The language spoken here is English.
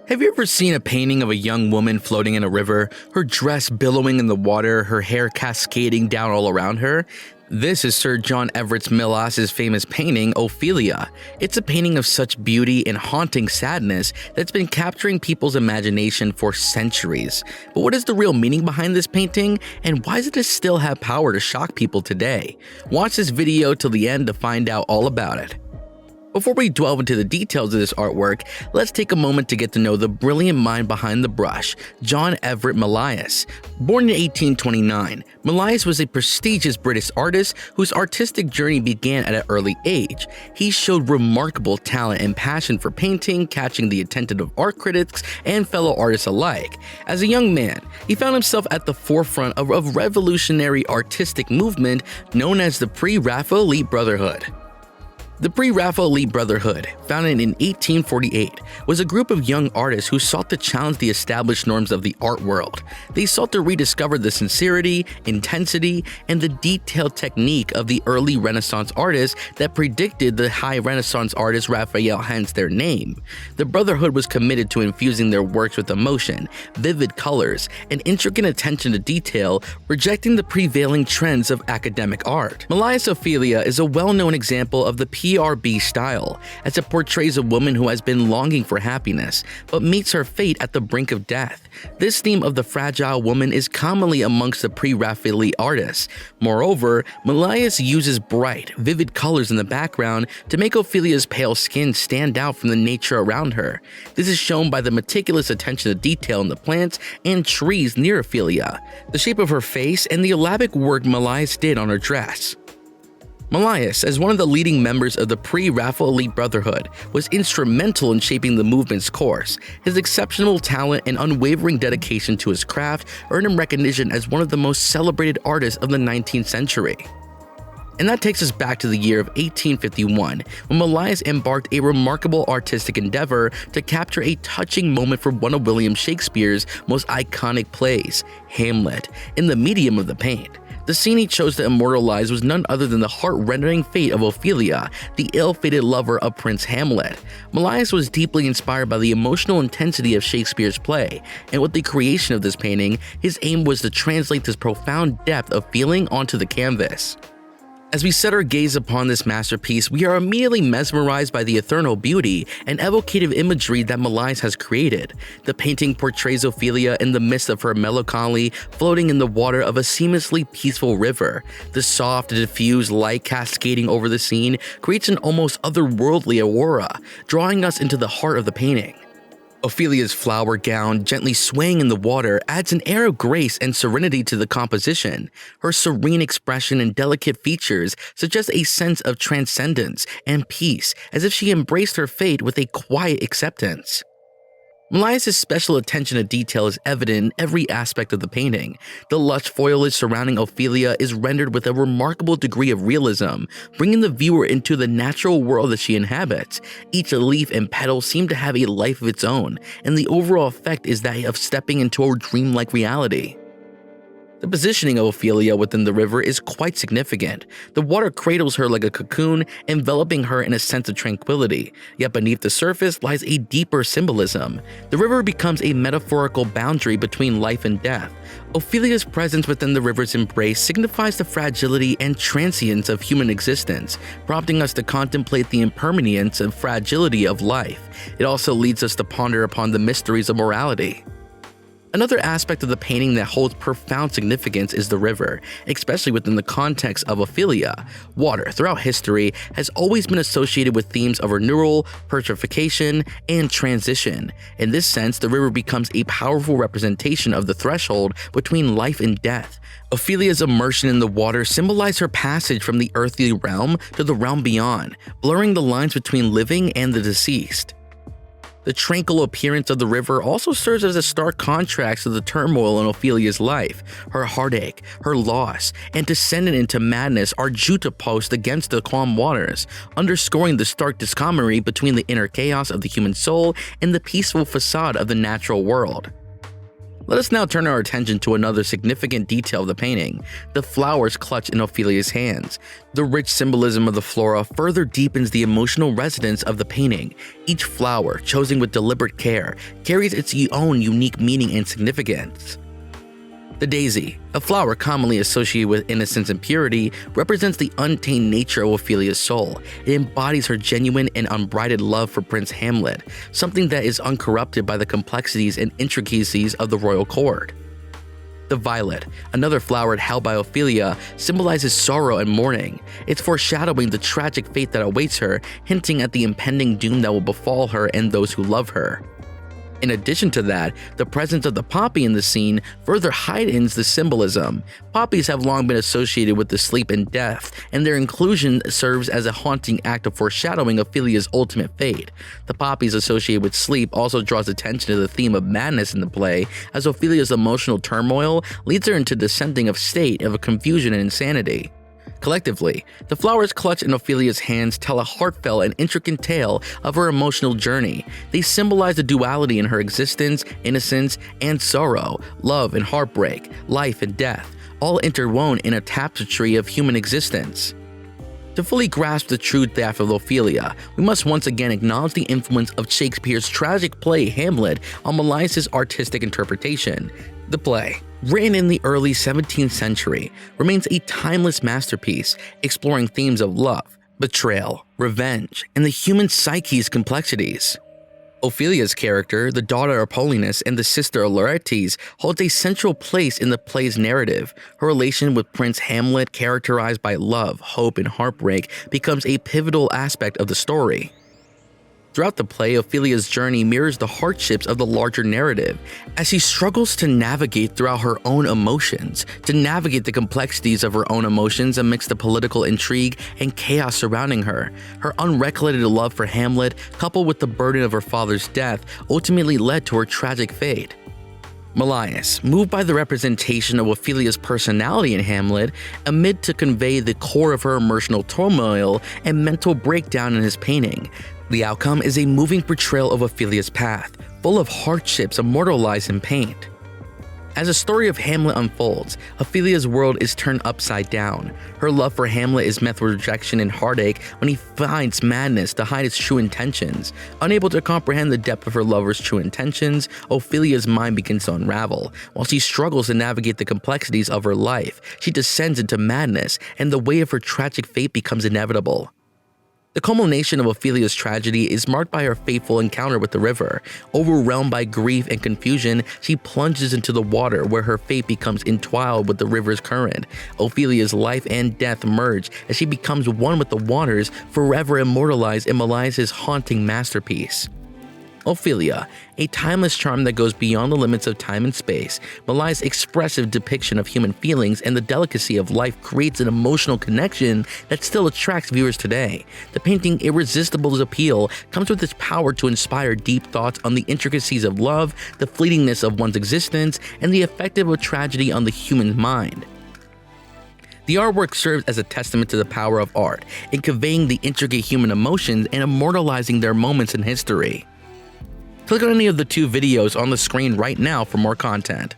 Have you ever seen a painting of a young woman floating in a river, her dress billowing in the water, her hair cascading down all around her? This is Sir John Everett Millas's famous painting, Ophelia. It's a painting of such beauty and haunting sadness that's been capturing people's imagination for centuries. But what is the real meaning behind this painting, and why does it still have power to shock people today? Watch this video till the end to find out all about it. Before we delve into the details of this artwork, let's take a moment to get to know the brilliant mind behind the brush, John Everett Millas. Born in 1829, Millas was a prestigious British artist whose artistic journey began at an early age. He showed remarkable talent and passion for painting, catching the attention of art critics and fellow artists alike. As a young man, he found himself at the forefront of a revolutionary artistic movement known as the Pre-Raphaelite Brotherhood. The Pre-Raphaelite Brotherhood, founded in 1848, was a group of young artists who sought to challenge the established norms of the art world. They sought to rediscover the sincerity, intensity, and the detailed technique of the early Renaissance artists that predicted the high Renaissance artist Raphael, hence their name. The Brotherhood was committed to infusing their works with emotion, vivid colors, and intricate attention to detail, rejecting the prevailing trends of academic art. Millas' Ophelia is a well-known example of the PRB style, as it portrays a woman who has been longing for happiness, but meets her fate at the brink of death. This theme of the fragile woman is commonly amongst the Pre-Raphaelite artists. Moreover, Millas uses bright, vivid colors in the background to make Ophelia's pale skin stand out from the nature around her. This is shown by the meticulous attention to detail in the plants and trees near Ophelia, the shape of her face, and the elaborate work Millas did on her dress. Millas, as one of the leading members of the Pre-Raphaelite Brotherhood, was instrumental in shaping the movement's course. His exceptional talent and unwavering dedication to his craft earned him recognition as one of the most celebrated artists of the 19th century. And that takes us back to the year of 1851, when Millas embarked a remarkable artistic endeavor to capture a touching moment for one of William Shakespeare's most iconic plays, Hamlet, in the medium of the paint. The scene he chose to immortalize was none other than the heart-rending fate of Ophelia, the ill-fated lover of Prince Hamlet. Millas was deeply inspired by the emotional intensity of Shakespeare's play, and with the creation of this painting, his aim was to translate this profound depth of feeling onto the canvas. As we set our gaze upon this masterpiece, we are immediately mesmerized by the ethereal beauty and evocative imagery that Millas has created. The painting portrays Ophelia in the midst of her melancholy, floating in the water of a seamlessly peaceful river. The soft, diffused light cascading over the scene creates an almost otherworldly aura, drawing us into the heart of the painting. Ophelia's flower gown, gently swaying in the water, adds an air of grace and serenity to the composition. Her serene expression and delicate features suggest a sense of transcendence and peace, as if she embraced her fate with a quiet acceptance. Millas' special attention to detail is evident in every aspect of the painting. The lush foliage surrounding Ophelia is rendered with a remarkable degree of realism, bringing the viewer into the natural world that she inhabits. Each leaf and petal seem to have a life of its own, and the overall effect is that of stepping into a dreamlike reality. The positioning of Ophelia within the river is quite significant. The water cradles her like a cocoon, enveloping her in a sense of tranquility, yet beneath the surface lies a deeper symbolism. The river becomes a metaphorical boundary between life and death. Ophelia's presence within the river's embrace signifies the fragility and transience of human existence, prompting us to contemplate the impermanence and fragility of life. It also leads us to ponder upon the mysteries of morality. Another aspect of the painting that holds profound significance is the river, especially within the context of Ophelia. Water, throughout history, has always been associated with themes of renewal, purification, and transition. In this sense, the river becomes a powerful representation of the threshold between life and death. Ophelia's immersion in the water symbolized her passage from the earthly realm to the realm beyond, blurring the lines between living and the deceased. The tranquil appearance of the river also serves as a stark contrast to the turmoil in Ophelia's life. Her heartache, her loss, and descendant into madness are juxtaposed against the calm waters, underscoring the stark dichotomy between the inner chaos of the human soul and the peaceful facade of the natural world. Let us now turn our attention to another significant detail of the painting, the flowers clutched in Ophelia's hands. The rich symbolism of the flora further deepens the emotional resonance of the painting. Each flower, chosen with deliberate care, carries its own unique meaning and significance. The daisy, a flower commonly associated with innocence and purity, represents the untamed nature of Ophelia's soul. It embodies her genuine and unbridled love for Prince Hamlet, something that is uncorrupted by the complexities and intricacies of the royal court. The violet, another flower held by Ophelia, symbolizes sorrow and mourning. It's foreshadowing the tragic fate that awaits her, hinting at the impending doom that will befall her and those who love her. In addition to that, the presence of the poppy in the scene further heightens the symbolism. Poppies have long been associated with the sleep and death, and their inclusion serves as a haunting act of foreshadowing Ophelia's ultimate fate. The poppies associated with sleep also draws attention to the theme of madness in the play, as Ophelia's emotional turmoil leads her into the descending of state of confusion and insanity. Collectively, the flowers clutched in Ophelia's hands tell a heartfelt and intricate tale of her emotional journey. They symbolize the duality in her existence, innocence and sorrow, love and heartbreak, life and death, all interwoven in a tapestry of human existence. To fully grasp the true depth of Ophelia, we must once again acknowledge the influence of Shakespeare's tragic play Hamlet on Melias's artistic interpretation. The play, written in the early 17th century, remains a timeless masterpiece, exploring themes of love, betrayal, revenge, and the human psyche's complexities. Ophelia's character, the daughter of Polynus and the sister of Laertes, holds a central place in the play's narrative. Her relation with Prince Hamlet, characterized by love, hope, and heartbreak, becomes a pivotal aspect of the story. Throughout the play, Ophelia's journey mirrors the hardships of the larger narrative, as she struggles to navigate throughout her own emotions, amidst the political intrigue and chaos surrounding her. Her unrequited love for Hamlet, coupled with the burden of her father's death, ultimately led to her tragic fate. Melias, moved by the representation of Ophelia's personality in Hamlet, amid to convey the core of her emotional turmoil and mental breakdown in his painting. The outcome is a moving portrayal of Ophelia's path, full of hardships immortalized in paint. As the story of Hamlet unfolds, Ophelia's world is turned upside down. Her love for Hamlet is met with rejection and heartache when he finds madness to hide his true intentions. Unable to comprehend the depth of her lover's true intentions, Ophelia's mind begins to unravel. While she struggles to navigate the complexities of her life, she descends into madness, and the way of her tragic fate becomes inevitable. The culmination of Ophelia's tragedy is marked by her fateful encounter with the river. Overwhelmed by grief and confusion, she plunges into the water, where her fate becomes entwined with the river's current. Ophelia's life and death merge as she becomes one with the waters, forever immortalized in Melias's haunting masterpiece. Ophelia, a timeless charm that goes beyond the limits of time and space. Melias's expressive depiction of human feelings and the delicacy of life creates an emotional connection that still attracts viewers today. The painting's irresistible appeal comes with its power to inspire deep thoughts on the intricacies of love, the fleetingness of one's existence, and the effect of a tragedy on the human mind. The artwork serves as a testament to the power of art in conveying the intricate human emotions and immortalizing their moments in history. Click on any of the two videos on the screen right now for more content.